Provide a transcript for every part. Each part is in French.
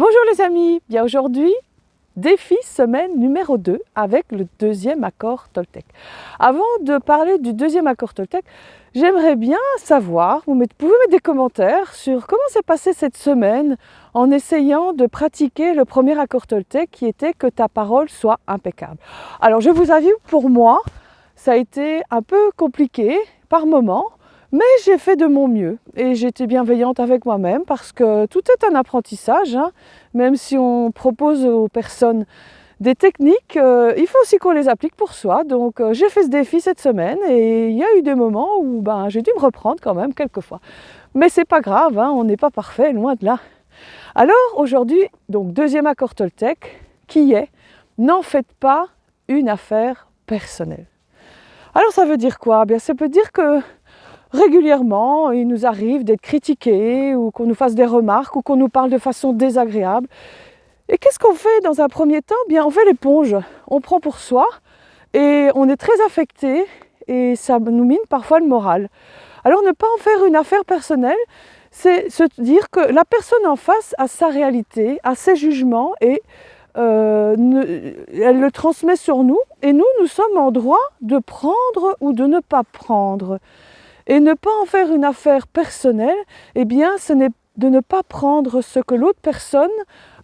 Bonjour les amis, bien aujourd'hui, défi semaine numéro 2 avec le deuxième accord Toltec. Avant de parler du deuxième accord Toltec, j'aimerais bien savoir, vous pouvez mettre des commentaires sur comment s'est passée cette semaine en essayant de pratiquer le premier accord Toltec qui était que ta parole soit impeccable. Alors je vous avoue, pour moi, ça a été un peu compliqué par moments. Mais j'ai fait de mon mieux et j'étais bienveillante avec moi-même parce que tout est un apprentissage, hein. Même si on propose aux personnes des techniques, il faut aussi qu'on les applique pour soi. Donc j'ai fait ce défi cette semaine et il y a eu des moments où j'ai dû me reprendre quand même quelquefois. Mais c'est pas grave, hein, on n'est pas parfait, loin de là. Alors aujourd'hui, donc deuxième accord Toltec, qui est « N'en faites pas une affaire personnelle ». Alors ça veut dire quoi? Bien, ça peut dire que régulièrement, il nous arrive d'être critiqués ou qu'on nous fasse des remarques ou qu'on nous parle de façon désagréable. Et qu'est-ce qu'on fait dans un premier temps? Bien, on fait l'éponge, on prend pour soi et on est très affecté et ça nous mine parfois le moral. Alors ne pas en faire une affaire personnelle, c'est se dire que la personne en face a sa réalité, a ses jugements et elle le transmet sur nous et nous sommes en droit de prendre ou de ne pas prendre. Et ne pas en faire une affaire personnelle, eh bien, ce n'est de ne pas prendre ce que l'autre personne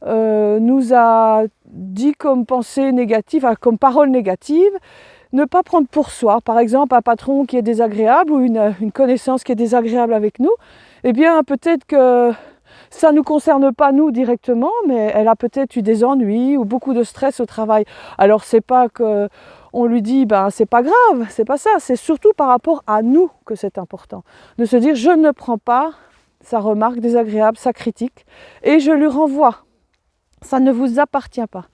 nous a dit comme pensée négative, comme parole négative, ne pas prendre pour soi. Par exemple, un patron qui est désagréable ou une connaissance qui est désagréable avec nous, eh bien, peut-être que ça ne nous concerne pas nous directement, mais elle a peut-être eu des ennuis ou beaucoup de stress au travail. Alors, c'est pas que on lui dit, c'est pas grave, c'est pas ça, c'est surtout par rapport à nous que c'est important. De se dire, je ne prends pas sa remarque désagréable, sa critique, et je lui renvoie. Ça ne vous appartient pas.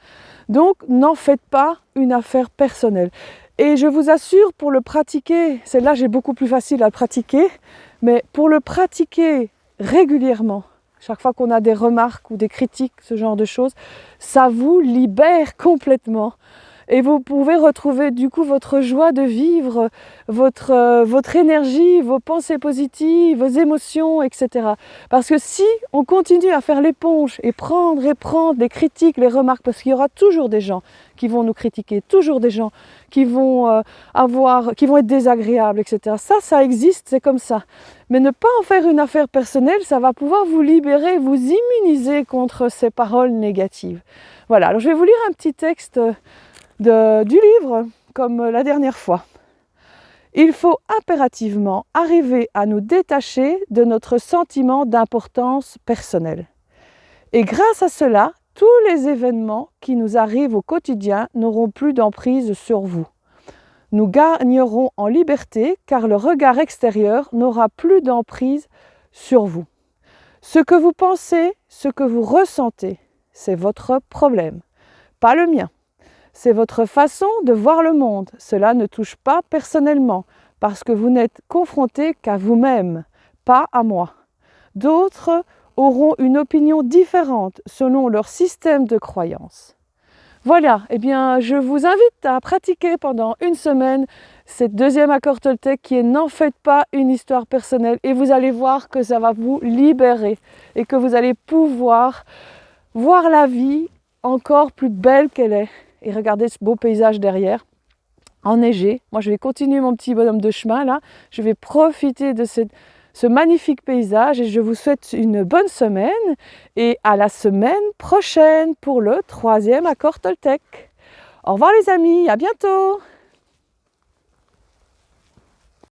Donc, n'en faites pas une affaire personnelle. Et je vous assure, pour le pratiquer, celle-là j'ai beaucoup plus facile à le pratiquer, mais pour le pratiquer régulièrement, chaque fois qu'on a des remarques ou des critiques, ce genre de choses, ça vous libère complètement. Et vous pouvez retrouver du coup votre joie de vivre, votre énergie, vos pensées positives, vos émotions, etc. Parce que si on continue à faire l'éponge et prendre les critiques, les remarques, parce qu'il y aura toujours des gens qui vont nous critiquer, toujours des gens qui vont être désagréables, etc. Ça existe, c'est comme ça. Mais ne pas en faire une affaire personnelle, ça va pouvoir vous libérer, vous immuniser contre ces paroles négatives. Voilà, alors je vais vous lire un petit texte du livre, comme la dernière fois. Il faut impérativement arriver à nous détacher de notre sentiment d'importance personnelle. Et grâce à cela, tous les événements qui nous arrivent au quotidien n'auront plus d'emprise sur vous. Nous gagnerons en liberté car le regard extérieur n'aura plus d'emprise sur vous. Ce que vous pensez, ce que vous ressentez, c'est votre problème, pas le mien. C'est votre façon de voir le monde. Cela ne touche pas personnellement, parce que vous n'êtes confronté qu'à vous-même, pas à moi. D'autres auront une opinion différente selon leur système de croyance. Voilà, eh bien, je vous invite à pratiquer pendant une semaine cette deuxième accord Toltec qui est « N'en faites pas une histoire personnelle » et vous allez voir que ça va vous libérer et que vous allez pouvoir voir la vie encore plus belle qu'elle est. Et regardez ce beau paysage derrière, enneigé. Moi, je vais continuer mon petit bonhomme de chemin là. Je vais profiter de ce magnifique paysage et je vous souhaite une bonne semaine et à la semaine prochaine pour le troisième accord Toltec. Au revoir les amis, à bientôt!